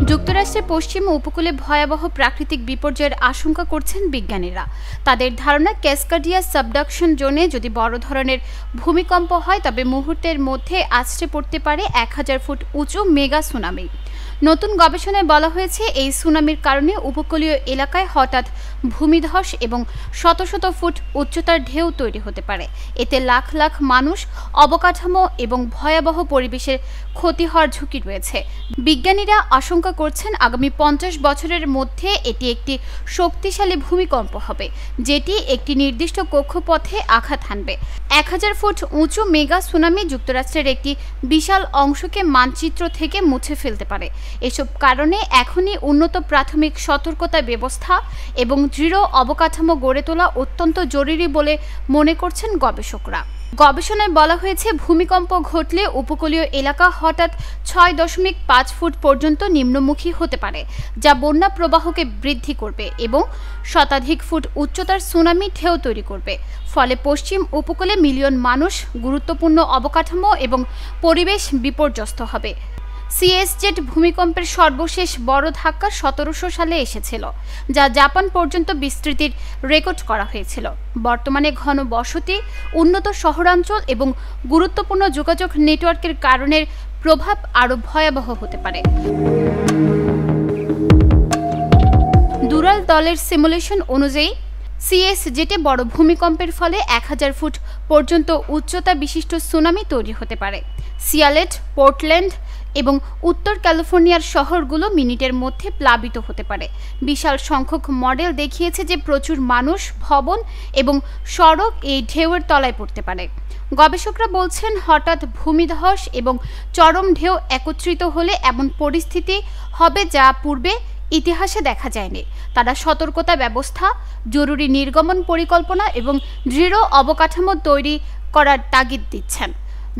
যুক্তরাষ্ট্রের পশ্চিম উপকূলে ভয়াবহ প্রাকৃতিক বিপর্যয়ের আশঙ্কা করছেন বিজ্ঞানীরা। তাদের ধারণা, ক্যাসকাডিয়া সাবডাকশন জোনে যদি বড় ধরনের ভূমিকম্প হয় তবে মুহূর্তের মধ্যে আছড়ে পড়তে পারে 1000 ফুট উঁচু মেগা সুনামি। নতুন গবেষণায় বলা হয়েছে, এই সুনামির কারণে উপকূলীয় এলাকায় হঠাৎ ভূমিধস এবং শত শত ফুট উচ্চতার ঢেউ তৈরি হতে পারে। এতে লাখ লাখ মানুষ, অবকাঠামো এবং ভয়াবহ পরিবেশের ক্ষতি হওয়ার ঝুঁকি রয়েছে। বিজ্ঞানীরা আশঙ্কা করছেন, আগামী 50 বছরের মধ্যে এটি একটি শক্তিশালী ভূমিকম্প হবে, যেটি একটি নির্দিষ্ট কক্ষপথে আঘাত হানবে। 1000 ফুট উঁচু মেগা সুনামি যুক্তরাষ্ট্রের একটি বিশাল অংশকে মানচিত্র থেকে মুছে ফেলতে পারে। এসব কারণে এখনই উন্নত প্রাথমিক সতর্কতা ব্যবস্থা এবং দৃঢ় অবকাঠামো গড়ে তোলা অত্যন্ত জরুরি বলে মনে করছেন গবেষকরা। গবেষণায় বলা হয়েছে, ভূমিকম্প ঘটলে উপকূলীয় এলাকা হঠাৎ 6.5 ফুট পর্যন্ত নিম্নমুখী হতে পারে, যা বন্যা প্রবাহকে বৃদ্ধি করবে এবং শতাধিক ফুট উচ্চতার সুনামি ঢেউ তৈরি করবে। ফলে পশ্চিম উপকূলে মিলিয়ন মানুষ, গুরুত্বপূর্ণ অবকাঠামো এবং পরিবেশ বিপর্যস্ত হবে। সিএসজেড ভূমিকম্পের সর্বশেষ বড় ধাক্কা 1700 সালে এসেছিল, যা জাপান পর্যন্ত বিস্তৃতির রেকর্ড করা হয়েছিল। বর্তমানে ঘন বসতি, উন্নত শহরাঞ্চল এবং গুরুত্বপূর্ণ যোগাযোগ নেটওয়ার্কের কারণে প্রভাব আরও ভয়াবহ হতে পারে। ডুরাল দলের সিমুলেশন অনুযায়ী সিএসজেটে বড় ভূমিকম্পের ফলে 1000 ফুট পর্যন্ত উচ্চতা বিশিষ্ট সুনামি তৈরি হতে পারে। সিয়ালেট, পোর্টল্যান্ড এবং উত্তর ক্যালিফোর্নিয়ার শহরগুলো মিনিটের মধ্যে প্লাবিত হতে পারে। বিশাল সংখ্যক মডেল দেখিয়েছে যে প্রচুর মানুষ, ভবন এবং সড়ক এই ঢেউয়ের তলায় পড়তে পারে। গবেষকরা বলছেন, হঠাৎ ভূমিধস এবং চরম ঢেউ একত্রিত হলে এমন পরিস্থিতি হবে যা পূর্বে ইতিহাসে দেখা যায়নি। তারা সতর্কতা ব্যবস্থা, জরুরি নির্গমন পরিকল্পনা এবং দৃঢ় অবকাঠামো তৈরি করার তাগিদ দিচ্ছেন।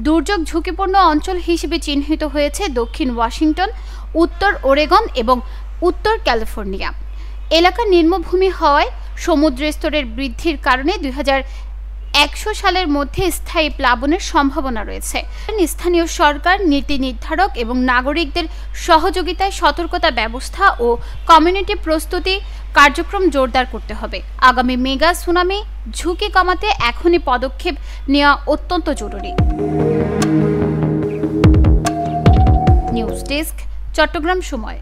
দুর্যোগ ঝুঁকিপূর্ণ অঞ্চল হিসেবে চিহ্নিত হয়েছে দক্ষিণ ওয়াশিংটন, উত্তর ওরেগন এবং উত্তর ক্যালিফোর্নিয়া। এলাকা নিম্নভূমি হওয়ায় সমুদ্র স্তরের বৃদ্ধির কারণে 2100 সালের মধ্যে স্থায়ী প্লাবনের সম্ভাবনা রয়েছে। স্থানীয় সরকার, নীতি নির্ধারক এবং নাগরিকদের সহযোগিতায় সতর্কতা ব্যবস্থা ও কমিউনিটি প্রস্তুতি কার্যক্রম জোরদার করতে হবে। আগামী মেগা সুনামি ঝুঁকি কমাতে এখনই পদক্ষেপ নেওয়া অত্যন্ত জরুরি। নিউজ ডেস্ক, চট্টগ্রাম সময়।